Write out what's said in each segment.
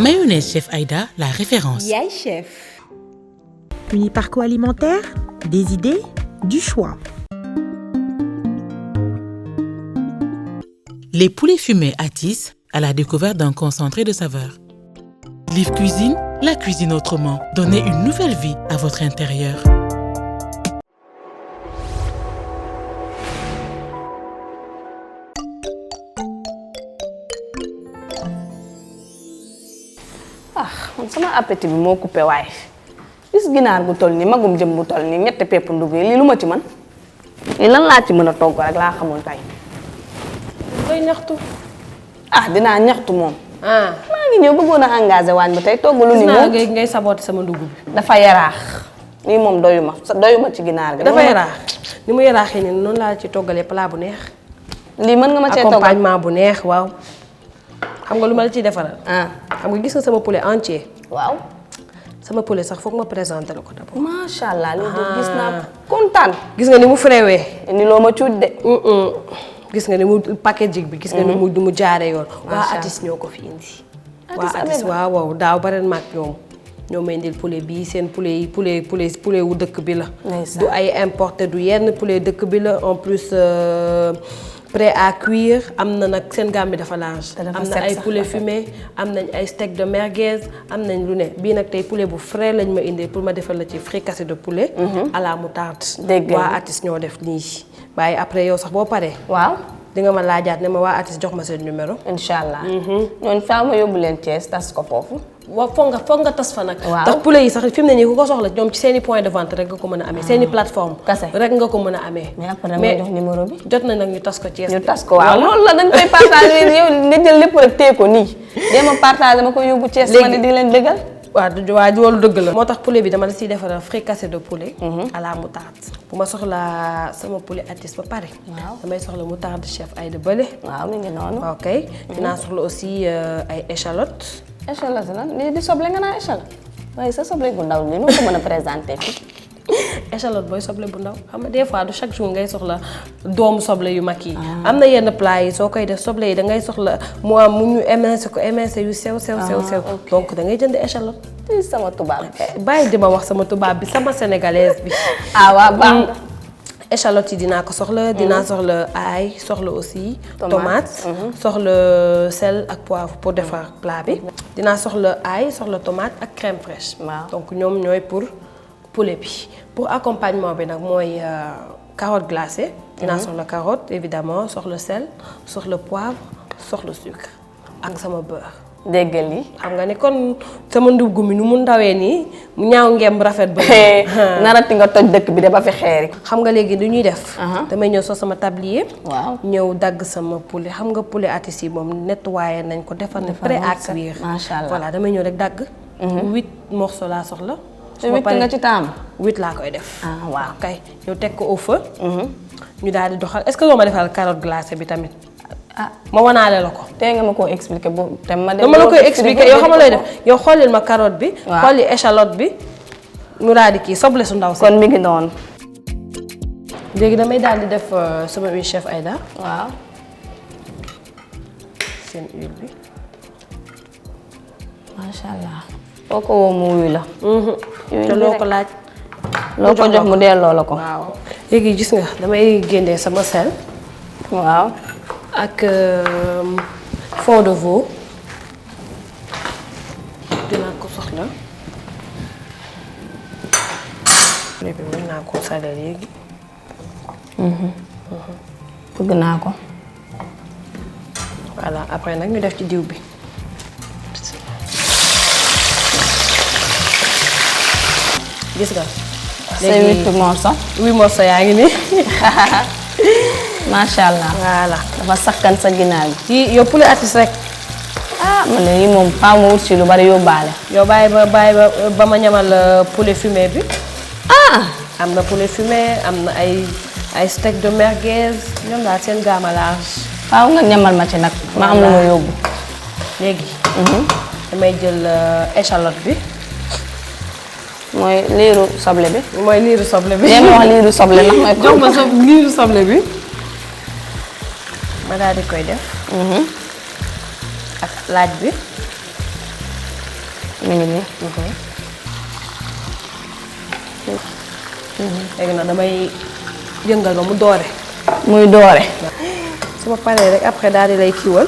Mayonnaise Chef Aïda, la référence. Yaay Chef. Uniparco alimentaire, des idées, du choix. Les poulets fumés Atis à la découverte d'un concentré de saveurs. Live Cuisine, la cuisine autrement. Donnez une nouvelle vie à votre intérieur. Man sama appétit bi moo coupé waaye gis ginaar gu toll nii magum jëm bu toll nii ñetti pepp ndugg yi lii lu ma ci mën lii lan laa ci mën a togg rek laa xamul kay. koy ñaxtu. dinaa ñaxtu moom. maa ngi ñëw bëggoon a engagé waañ ba tey togg lu ni moom ngay saboté sama ndugg bi. dafa yaraax lii moom doyuma ci ginaar gi. dafa yaraax ni mu yaraaxee nii noonu laa ci toggalee plat bu neex. lii mën nga ma cee toggal accompagnement bu neex waaw. xam nga lu ma la ciy defaral. xam nga gis nga sama poulet entier. waaw. sama poulet sax foog ma présenté la ko d'abord. macha allah lii de gis naa kontaan. gis nga ni mu fréwee. ni loo ma cuuj de. gis nga ni mu packaging bi gis nga ni mu jaaree yoon. waa Atis ñoo ko fi indi. waa Atis waaw daaw ba ren maag ñoo may indil poulet bii seen poulet wu dëkk bi la. du ay importé du yenn poulet dëkk bi la en plus. Prêt à cuire am na nag seen gamme bi dafa large. am na ay poulet fumé am nañ ay steak de merguez am nañ lu ne bii nag tey poulet bu frais lañ ma indee pour ma defal la ci fricassé de poulet. à la moutarde. dégg waa Atis ñoo def nii. waaye après yow sax boo paree. waaw di nga ma laajaat ne ma waa Atis jox ma seen numéro. incha allah. ñooñu faa ma yóbbu leen Thiès tas ko foofu. waaw foog nga tas fa nag. ndax poulet yi sax fi mu ne nii ku ko soxla ñoom ci seen i point de vente rek nga ko mën a amee. seen i plateforme rek nga ko mën a amee. mais après dama jox numéro bi. jot na nag ñu tas ko Thiès. ñu tas ko waaw loolu la dañ koy partagé yow nga jël lépp rek téye ko nii. dee ma partagé ma ko yóbbu Thiès. léegi ma ne di leen dëggal. waaw loolu dëgg la. moo tax poulet bi dama la siy defaral fricassé de poulet. à la moutarde. bu ma soxlaa sama poulet Atis ba pare. waaw damay soxla moutarde Chef Aïda bële. waaw mi ngi noonu. ok dinaa soxla aussi ay échalotes. échalote lan lii di soble nga naa échalote waaye sa soble bu ndaw li nu ko mën a présenté fii. échalote booy soble bu ndaw xam nga des fois du chaque jour ngay soxla doomu soble yu mag yi. am na yenn plat yi soo koy def soble yi da ngay soxla mu ñu émincé yu sew. donc da ngay jënd échalote. sama tubaab bi. bàyyi di ma wax sama tubaab bi sama sénégalaise bi. waaw baax na. échalote yi dinaa ko soxla. dinaa soxla ail soxla aussi. tomate soxla sel ak poivre pour defar plat bi. dinaa soxla ail soxla tomate ak crème fraîche. donc ñoom ñooy pour poulet bi. pour accompagnement bi nag mooy carotte glacée. dinaa soxla carotte évidemment soxla sel soxla poivre soxla sucre ak sama beurre. déggal yi xam nga ni kon sama ndugg mi nu mu ndawee nii mu ñaaw ngemb rafet ba. narati nga toj dëkk bi de ba fi xeeri. xam nga léegi du ñuy def. damay ñëw soo sama tablier. waaw ñëw dagg sama poulet xam nga poulet Atis yi moom nettoyé nañ ko defar na prêt à cuire. macha allah voilà damay ñëw rek dagg. 8 morceaux laa soxla. te 8 nga ci taamu. 8 laa koy def. waaw kay ñëw teg ko au feu. ñu daal di doxal est-ce que loo ma defal carotte glacée bi tamit. ma wanaale la ko. tey nga ma koo expliqué bu te ma dama la koy expliqué yow xam nga looy def yow xoolil ma carotte bi. waaw xooli échalote bi. ñu daal di kii soble su ndaw si. kon mi ngi noonu. léegi damay daal di def sama huile Chef Aïda. waaw. seen huile bi. macha allah. foo ko woo mu wuyu la. te loo ko laaj. loo ko jox mu delloo la ko. waaw léegi gis nga damay génnee sama sel. waaw. ak fond de veau dinaa ko soxla. léegi mën naa ko salé léegi. bëgg naa ko. voilà après nag ñu def ci diw bi. gis nga. léegi 8 morceaux. 8 morceaux yaa ngi nii. macha allah. voilà dafa sakkan sa ginaar gi. yii yow poulet Atis rek. man de yii moom faaw ma wut si lu bari yóbbaale. yow bàyyi ba ma ñamal poulet fumé bi. am na poulet fumé am na ay steak de merguez ñoom daal seen gamme large. faaw nga ñamal ma ci nag. ma am lu ma yóbbu. léegi. damay jël échalote bi. mooy liiru soble bi. mooy liiru soble bi. ma wax liiru soble ndax mooy. jox ma liiru soble bi. ma daal di koy def. ak laaj bi. mi ngi nii. léegi nag damay yëngal ba mu doore. muy doore. su ma paree rek après daal di lay kiiwal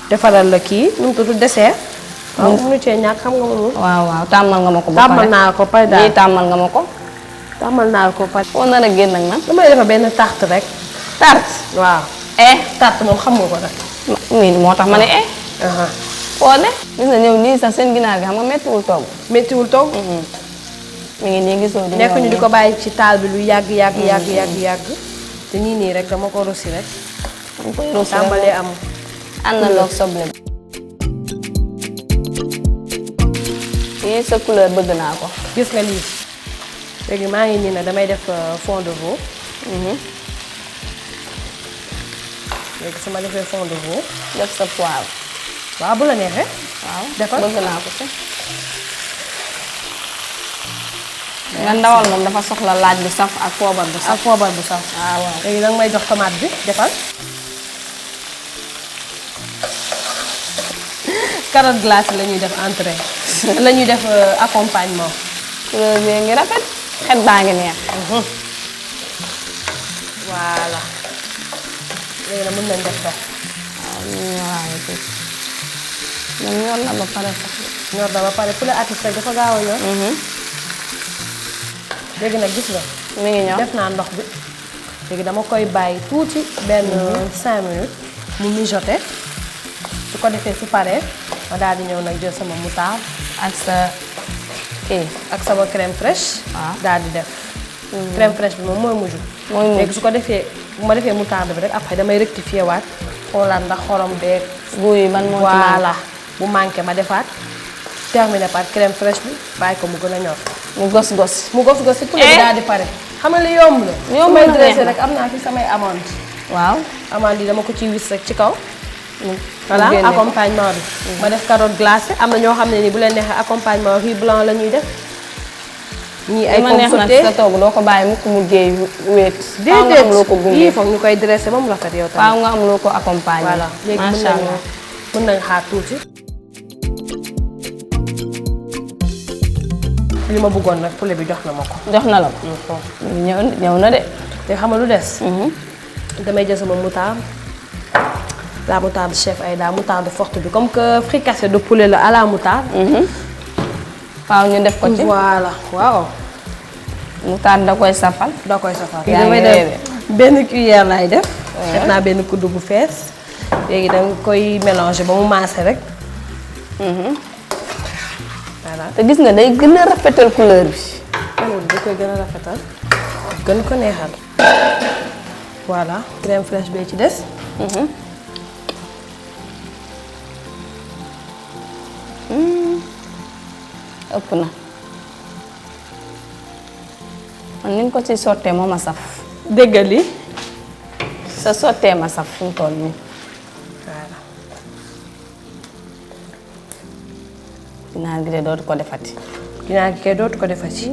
defaral la kii nu mu tudd dessert. waaw mënu cee ñàkk xam nga moom. waaw tàmmal nga ma ko. ba pare tàmmal naa ko pare daal lii tàmmal nga ma ko. tàmmal naa ko pare. foo nar a génn ak man. damay defar benn tarte rek. tarte. waaw. tarte moom xam nga ko nag. nii moo tax ma ne foo ne. gis nga ñëw nii sax seen ginaar gi xam nga méttiwul togg. méttiwul togg. mi ngi nii gisoo. nekk ñu di ko bàyyi ci taal bi lu yàgg. te nii rek dama ko rosi rek. dama koy rosi rek tàmbalee am. ànd na loog soble. yii sa couleur bëgg naa ko. gis nga lii léegi maa ngi nii nag damay def fond de veau. léegi su ma defee fond de veau. def sa poivre. waaw bu la neexee. waaw defal bëgg naa ko si. nga ndawal moom dafa soxla laaj bu saf ak poobar bu saf. waaw. léegi nag may jox tomate bi defal. carotte glacée la ñuy def entrée. la ñuy def accompagnement. couleur bi ngi rafet. xet baa ngi neex. voilà. léegi nag mën nañ def sax. waaw ñor na ba pare sax. ñor na ba pare poulet atis rek dafa gaaw a ñor. léegi nag gis nga. mi ngi ñor def naa ndox bi. léegi dama koy bàyyi tuuti benn 5 minutes mu mijoter. su ko defee su paree ma daal di ñëw nag jël sama moutarde ak sa ak sama crème fraîche. waaw daal di def. crème fraîche bi moom mooy mujj. léegi su ko defee bu ma defee moutarde bi rek après damay rectifier waat xoolaat ndax xorom beeg. guy ban moo ci voilà bu manqué ma defaat. terminé par crème fraîche bi bàyyi ko mu gën a ñor. mu gos-gos. si poulet bi daal di pare. xam nga li yomb la. yomb may na dressé rek am naa fi samay amande. waaw. amande yi dama ko ciy wis rek ci kaw. voilà génne ko. accompagnement bi. ma def carotte glacée am na ñoo xam ne ni bu leen neexee accompagnement riz blanc la ñuy def. ñii ay pomme neex nag sautée sa togg doo ko bàyyi mukk mu géey wéet. faaw nga am loo ko gunge déedéet foog ñu koy dressé ba mu rafet yow tamit. faaw nga am loo ko accompagner. voilà léegi macha allah mën nañ xaar tuuti. li ma bëggoon nag poulet bi jox na ma ko. jox na la ko. ñëw na de. te xam nga lu des. damay jël sama moutarde. la moutarde chef Aïda moutarde forte bi comme que fricassé de poulet la à la moutarde. faaw ñu def ko ci. voilà waaw. moutarde da koy safal. da koy safal. yaa ngi damay def benn cuillère laay def. def naa benn kuddu bu fees. léegi da nga koy mélanger ba mu maase rek. voilà te gis nga day gën a rafetal couleur bi. couleur bi da koy gën a rafetal. gën ko neexal. voilà crème fraîche bee ci des. ëpp na man ni nga ko ci sottee moo ma saf. déggal li sa sottee ma saf fi mu toll nii. voilà. ginaar gi de dootu ko defati. ginaar gi kay dootu ko defati.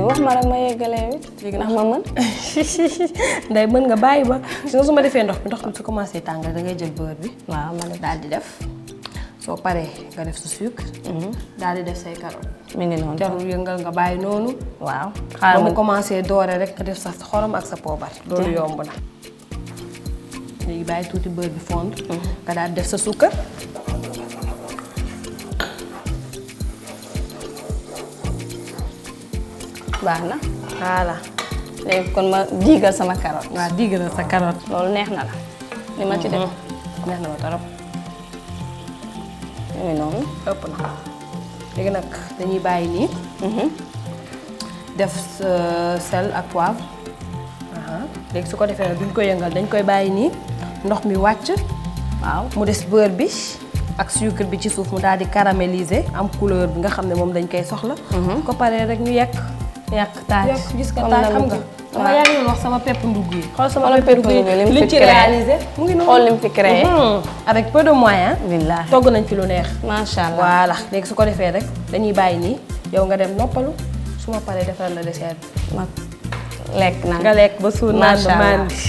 wax ma rek ma yeggalee wi. léegi ndax ma mën. nday mën nga bàyyi ba su ma defee ndox bi su commencé tàngal da ngay jël beurre bi. waaw ma def daal di def soo paree nga def sa sucre. daal di def say carotte. mi ngi noonu jarul yëngal nga bàyyi noonu. waaw ba xaaral mu ma commencé doore rek nga def sa xorom ak sa poobar. loolu yomb na. léegi bàyyi tuuti beurre bi fondre. nga daal di def sa suukar. baax na. voilà. léegi kon ma diigal sama carotte. waaw digg na sa carotte. loolu neex na la. li ma ci def. neex na ma torop. mi ngi noonu. ëpp na léegi nag dañuy bàyyi nii. def sel ak poivre. léegi su ko defee nag duñ koy yëngal dañ koy bàyyi nii ndox mi wàcc. waaw mu des beurre bi ak sucre bi ci suuf mu daal di caraméliser am couleur bi nga xam ne moom dañ koy soxla. su ko paree rek ñu yekk. yàq taaj gis nga comme taaj xam nga. d'habitude. dama yaa ngi wax sama pepp ndugg yi. xool sama Xoolal pepp ndugg pepp ndugg yi yi lim liñ fi ci créé. réalisé mu ngi noonu. xool lim fi créé. avec peu de moyens. billaahi togg nañ ci lu neex. macha allah. voilà léegi su ko defee rek dañuy bàyyi nii yow nga dem noppalu su ma paree defaral la dessert bi. ma lekk naa nga lekk ba suur naan ba mandi.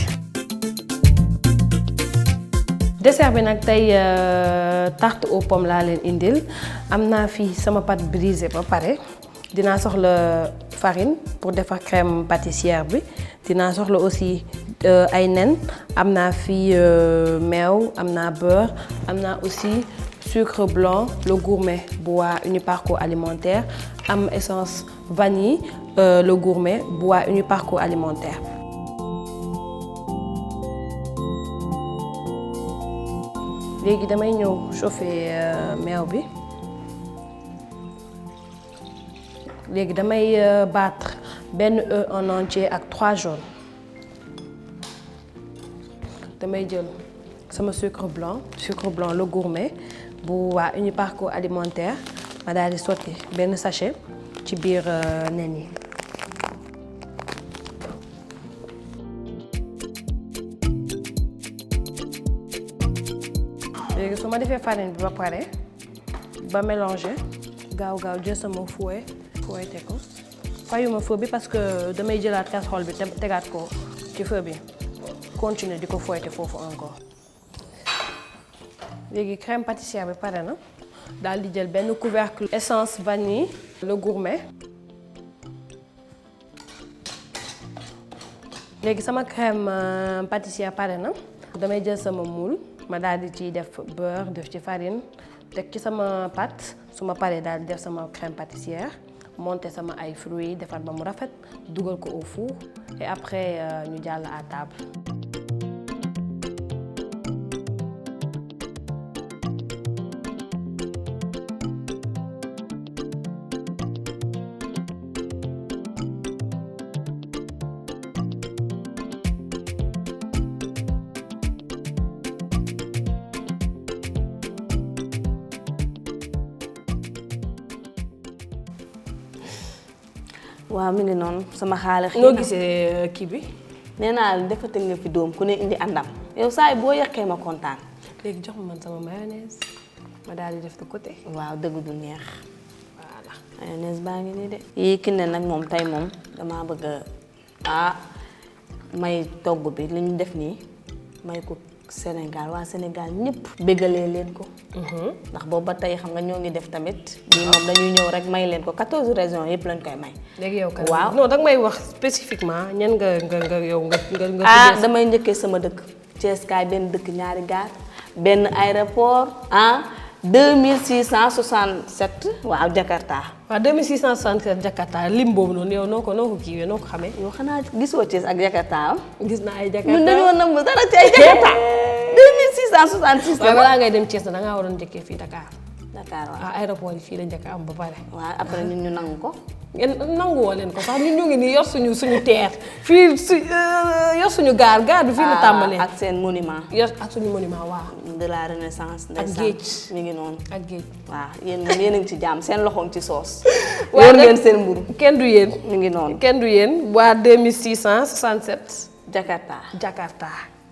Dessert bi nag tey tarte aux pommes laa leen indil am naa fii sama pâte brisée ba pare dinaa soxla farine pour defar crème pâtissière bi dinaa soxla aussi ay nen am naa fii meew am naa beurre am naa aussi sucre blanc le gourmet bu waa Uniparco alimentaire am essence vanille le gourmet bu waa Uniparco alimentaire. léegi damay ñëw chauffer meew bi léegi damay battre benn œuf en entier ak 3 jaunes damay jël sama sucre blanc le gourmet bu waa Uniparco alimentaire ma daal di sotti benn sachet ci biir nen yi. léegi su ma defee farine bi ba pare ba mélanger gaaw jël sama fouetté ko fayuma feu bi parce que damay jëlaat casserole bi tegaat ko ci feu bi continuer di ko fouetté foofu encore. léegi crème pâtissière bi pare na daal di jël benn couvercle essence vanille le gourmet. léegi sama crème pâtissière pare na damay jël sama moule ma daal di ciy def beurre def ci farine teg ci sama pâte su ma paree daal di def sama crème pâtissière monter sama ay fruits defar ba mu rafet dugal ko au four et après ñu jàll à table. waaw mi ngi noonu sama xaalis. noo gisee kii bi. nee naa la defate nga fi doom ku ne indi àndam yow saa yi boo yàqee ma kontaan. léegi jox ma man sama mayonnaise ma daal di def de côté. waaw dëgg du neex. voilà mayonnaise baa ngi nii de. yii ki ne nag moom tey moom damaa bëgg may togg bi li ñu def nii may ko Sénégal waa Sénégal ñëpp béggalee leen ko. ndax boobu ba tey xam nga ñoo ngi def tamit. bii moom dañuy ñëw rek may leen ko 14 régions yëpp lañ koy may. léegi yow kan waaw non danga may wax spécifiquement ñan nga yow nga. damay njëkkee sama dëkk. Thiès kaay benn dëkk ñaari gaar benn aéroport 2667 waaw Jakarta. waaw 2667 Jakarta lim boobu noonu yow noo ko kiiwee noo ko xamee. yow xanaa gisoo Thiès ak Jakarta gis naa ay Jakarta ñun dañoo nam dara ci ay Jakarta. 2666 waaw balaa ngay dem Thiès na dangaa waroon njëkkee fii Dakar. Dakar waaw aéroport yi fii la njëkk am ba pare. waaw après ñun ñu nangu ko. ngeen nanguwoo leen ko sax ñun ñu ngi nii yor suñu teer fii yor suñu gaar bi fii la tàmbalee. ak seen monument. yor ak suñu monument waaw. de la renaissance. ak géej mi ngi noonu. ak géej. waaw yéen moom yéen a ngi ci jàmm seen loxoom ci soos. yor ngeen seen mburu. kenn du yéen. mi ngi noonu. kenn du yéen waa 2667. Jakarta.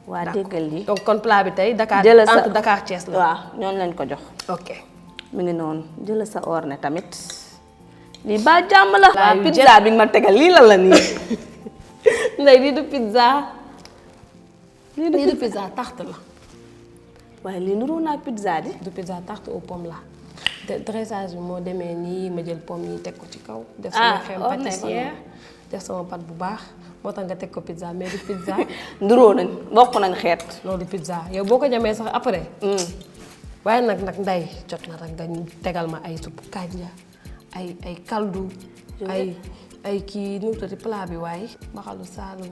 waa déggal li donc kon plat bi tey Dakar entre Dakar Thiès la. waaw ñooñu lañ ko jox. ok. mi ngi noonu jël sa orne tamit. lii ba jàmm la. waaw pizza bi nga ma tegal lii la nii. ndey lii du pizza. lii du pizza tarte la. waaye lii nuroo naa pizza di. du pizza tarte aux pommes la. dressage bi moo demee nii ma jël pomme yi teg ko ci kaw. def sama crème pâtissière def sama pâte bu baax moo tax nga teg ko pizza mais du pizza. nuroo nañ bokk nañ xeet. loolu du pizza yow boo ko jamee sax après. waaye nag nday jot na rek nga tegal ma ay suppu kanja ay kaldu ay kii nu mu tuddati plat bi waaye mbaxalu saalum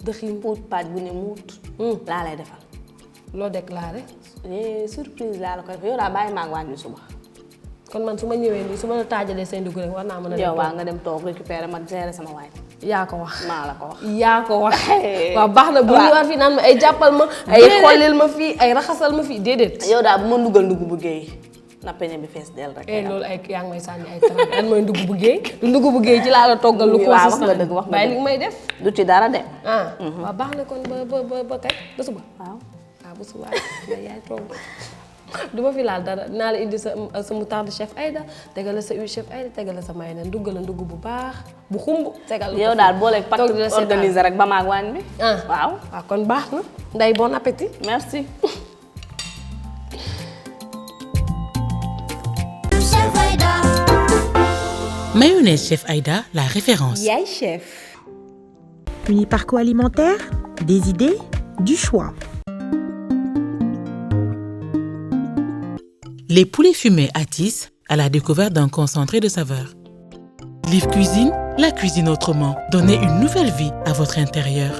dëxin puut paaj bu ne muut laa lay defal. loo déclaré. surprise laa la ko def yow daa bàyyi maa ngi wàññi suba. kon man su ma ñëwee nii su ma la taajalee seen dugub rek war naa mën a. yow waa nga dem toog récupérer ma gérer sama waay. yaa ko wax maa la ko wax. yaa ko wax. waaw baax na bu ñëwaat fii naan ma ay jàppal ma. ay xollil ma fii ay raxasal ma fii déedéet. yow daal bu ma ndugal ndugg bu géey na peñe bi fees del rek. loolu ay yaa ngi may sànni ay traite an mooy ndugg bu géey. du ndugg bu géey ci laa la toggal lu consistant. wax nga dëgg wax nga dëgg li may def. du ci dara de. waaw baax na kon ba kay ba suba. waaw ba suba yaay togg. du ma fi laal dara naa la indi sa moutarde chef Aïda tegal la sa huile chef Aïda tegal la sa mayonnaise ndugg la ndugg bu baax bu xumb tegal la yow daal booleeg pàcc organiser rek ba maag waañ bi. waaw kon baax na Ndeye bon appétit. merci. Mayonnaise Chef Aïda, la référence. Yaay chef. Uniparco alimentaire, des idées, du choix. Les poulets fumés Atis à la découverte d'un concentré de saveurs. Liv Cuisine, la cuisine autrement. Donnez une nouvelle vie à votre intérieur.